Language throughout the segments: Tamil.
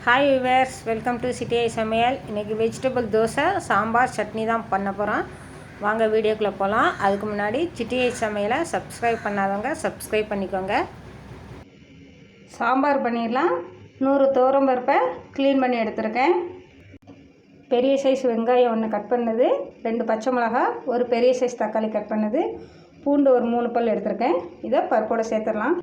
ஹாய் விவர்ஸ், வெல்கம் டு சிட்டிஐ சமையல். இன்றைக்கி வெஜிடபிள் தோசை, சாம்பார், சட்னி தான் பண்ண போகிறோம். வாங்க வீடியோக்குள்ளே போகலாம். அதுக்கு முன்னாடி சிட்டிஐ சமையலை சப்ஸ்கிரைப் பண்ணாதவங்க சப்ஸ்கிரைப் பண்ணிக்கோங்க. சாம்பார் பண்ணிடலாம். 100 துவரம்பருப்பை க்ளீன் பண்ணி எடுத்துருக்கேன். பெரிய சைஸ் வெங்காயம் 1 கட் பண்ணது, 2 பச்சை மிளகா, ஒரு பெரிய சைஸ் தக்காளி கட் பண்ணது, பூண்டு ஒரு 3 பல் எடுத்துருக்கேன். இதை பருப்போடு சேர்த்துடலாம்.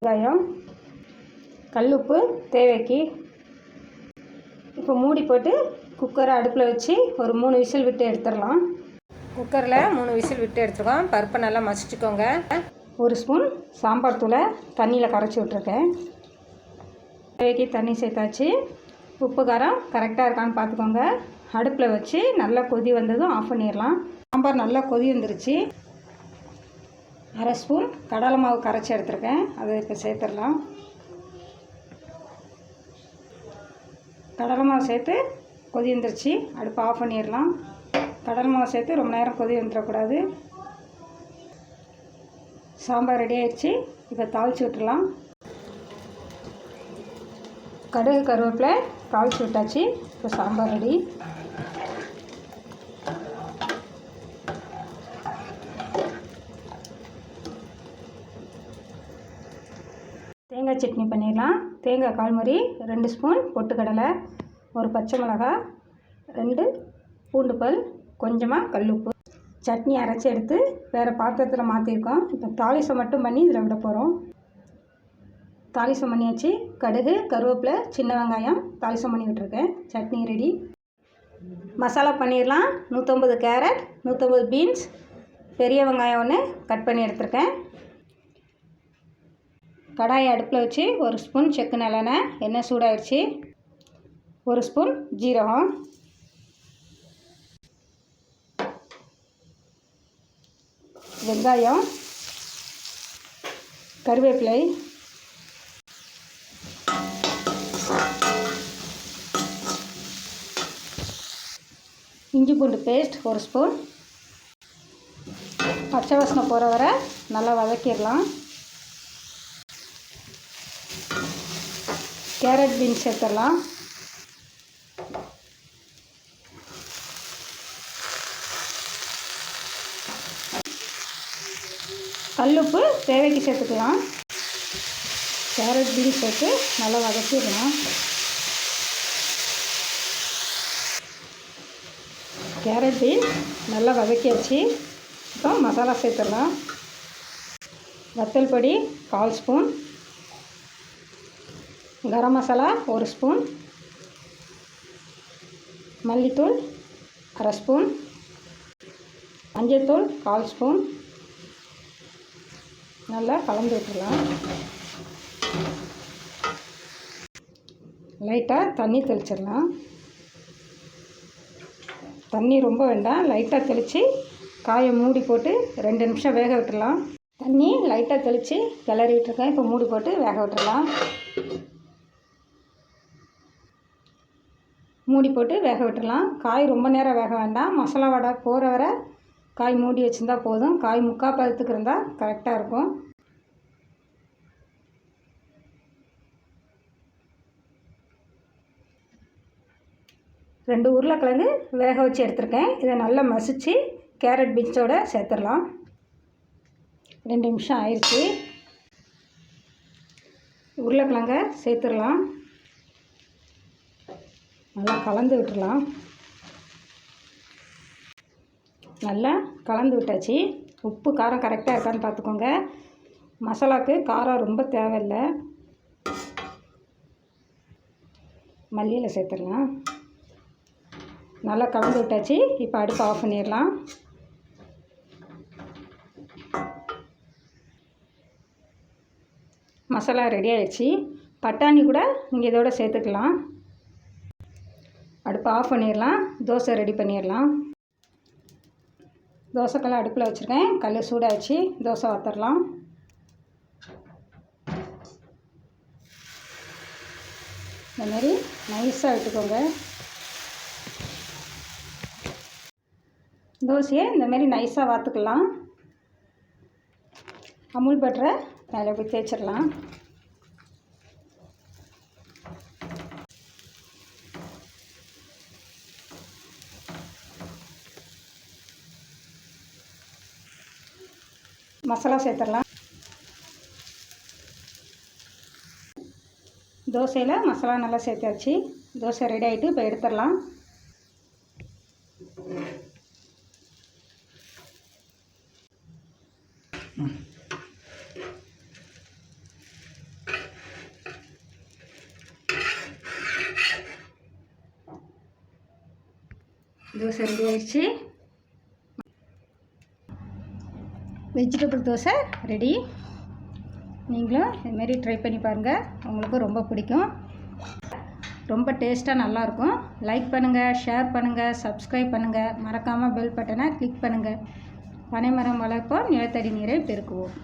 வெங்காயம், கல்லுப்பு தேவைக்கு. இப்போ மூடி போட்டு குக்கரை அடுப்பில் வச்சு ஒரு 3 விசில் விட்டு எடுத்துடலாம். குக்கரில் 3 விசில் விட்டு எடுத்துருக்கோம். பருப்பை நல்லா மசிச்சுக்கோங்க. 1 ஸ்பூன் சாம்பார் தூளை தண்ணியில் கரைச்சி விட்ருக்கேன். தேவைக்கு தண்ணி சேர்த்தாச்சு. உப்பு காரம் கரெக்டாக இருக்கான்னு பார்த்துக்கோங்க. அடுப்பில் வச்சு நல்லா கொதி வந்ததும் ஆஃப் பண்ணிடலாம். சாம்பார் நல்லா கொதி வந்துருச்சு. 1/2 ஸ்பூன் கடலை மாவு கரைச்சி எடுத்துருக்கேன். அதை இப்போ சேர்த்துடலாம். கடலை மாவு சேர்த்து கொதி வந்துருச்சு. அடுப்பு ஆஃப் பண்ணிடலாம். கடலை மாவு சேர்த்து ரொம்ப நேரம் கொதி வந்துடக்கூடாது. சாம்பார் ரெடி ஆகிடுச்சு. இப்போ தாளித்து விட்டுடலாம். கடுகு கருவேப்பிலை தாளித்து விட்டாச்சு. இப்போ சாம்பார் ரெடி. தேங்காய் சட்னி பண்ணிடலாம். தேங்காய் கால்முறி, 2 ஸ்பூன் பொட்டுக்கடலை, ஒரு பச்சை மிளகா, 2 பூண்டு பல், கொஞ்சமாக கல்லுப்பு. சட்னி அரைச்சி எடுத்து வேறு பாத்திரத்தில் மாற்றிருக்கோம். இப்போ தாளிசம் மட்டும் பண்ணி இதில் விட போகிறோம். தாளிசம் பண்ணியாச்சு. கடுகு கருவேப்பிலை சின்ன வெங்காயம் தாளிசம் பண்ணி விட்டுருக்கேன். சட்னி ரெடி. மசாலா பண்ணிடலாம். 150 கேரட், 150 பீன்ஸ், பெரிய வெங்காயம் 1 கட் பண்ணி எடுத்துருக்கேன். கடாயை அடுப்பில் வச்சு 1 ஸ்பூன் செக்கு நல்லெண்ணெய், எண்ணெய் சூடாகிடுச்சு. 1 ஸ்பூன் ஜீரகம், வெங்காயம், கருவேப்பிலை, இஞ்சி பூண்டு பேஸ்ட் 1 ஸ்பூன். பச்சை வாசனை போகிற வரை நல்லா வதக்கிடலாம். கேரட் பீன்ஸ் சேர்த்துடலாம். கல்லுப்பு தேவைக்கு சேர்த்துக்கலாம். கேரட் பீன்ஸ் சேர்த்து நல்லா வதக்கிடலாம். கேரட் பீன்ஸ் நல்லா வதக்கியாச்சு. இப்போ மசாலா சேர்த்துடலாம். வத்தல் பொடி 1/4 ஸ்பூன், கரம் மசாலா 1 ஸ்பூன், மல்லித்தூள் 1/2 ஸ்பூன், மஞ்சள்தூள் 1/4 ஸ்பூன். நல்லா கலந்து விட்டுடலாம். லைட்டாக தண்ணி தெளிச்சிடலாம். தண்ணி ரொம்ப வேண்டாம், லைட்டாக தெளித்து காயை மூடி போட்டு 2 நிமிஷம் வேக விட்டுடலாம். தண்ணி லைட்டாக தெளித்து கிளறி விட்டுருக்கேன். இப்போ மூடி போட்டு வேக விட்டுடலாம். மூடி போட்டு வேக விட்டுடலாம். காய் ரொம்ப நேரம் வேக வேண்டாம். மசாலா வடை போகிற வரை காய் மூடி வச்சுருந்தா போதும். காய் 3/4 பதத்துக்கு இருந்தால் கரெக்டாக இருக்கும். ரெண்டு உருளைக்கிழங்கு வேக வச்சு எடுத்துருக்கேன். இதை நல்லா மசித்து கேரட் பீன்ஸோடு சேர்த்துடலாம். 2 நிமிஷம் ஆயிடுச்சு. உருளைக்கிழங்கை சேர்த்துடலாம். நல்லா கலந்து விட்டுடலாம். நல்லா கலந்து விட்டாச்சு. உப்பு காரம் கரெக்டாக இருக்கான்னு பார்த்துக்கோங்க. மசாலாவுக்கு காரம் ரொம்ப தேவையில்லை. மல்லியில் சேர்த்துடலாம். நல்லா கலந்து விட்டாச்சு. இப்போ அடுப்பு ஆஃப் பண்ணிடலாம். மசாலா ரெடி ஆகிடுச்சு. பட்டாணி கூட நீங்கள் இதோட சேர்த்துக்கலாம். அடுப்பு ஆஃப் பண்ணிடலாம். தோசை ரெடி பண்ணிடலாம். தோசைக்கல்லை அடுப்பில் வச்சுருக்கேன். கல் சூடாகிடுச்சு. தோசை ஊற்றிடலாம். இந்தமாரி நைஸாக விட்டுக்கோங்க. தோசையை இந்தமாரி நைஸாக வாத்துக்கலாம். அமுல் பட்டரை மேலே போய் தேய்ச்சிடலாம். மசாலா சேர்த்துடலாம். தோசையில் மசாலா நல்லா சேர்த்தாச்சு. தோசை ரெடி ஆகிட்டு இப்போ எடுத்துடலாம். தோசை ரெடி ஆகிடுச்சு. Vegetable dosa ready. நீங்களும் இதுமாரி ட்ரை பண்ணி பாருங்கள். உங்களுக்கு ரொம்ப பிடிக்கும். ரொம்ப டேஸ்ட்டாக நல்லாயிருக்கும். லைக் பண்ணுங்கள், ஷேர் பண்ணுங்கள், சப்ஸ்கிரைப் பண்ணுங்கள். மறக்காமல் பெல் பட்டனை கிளிக் பண்ணுங்கள். பனைமரம் வளர்ப்போம், நிலத்தடி நீரை பெருக்குவோம்.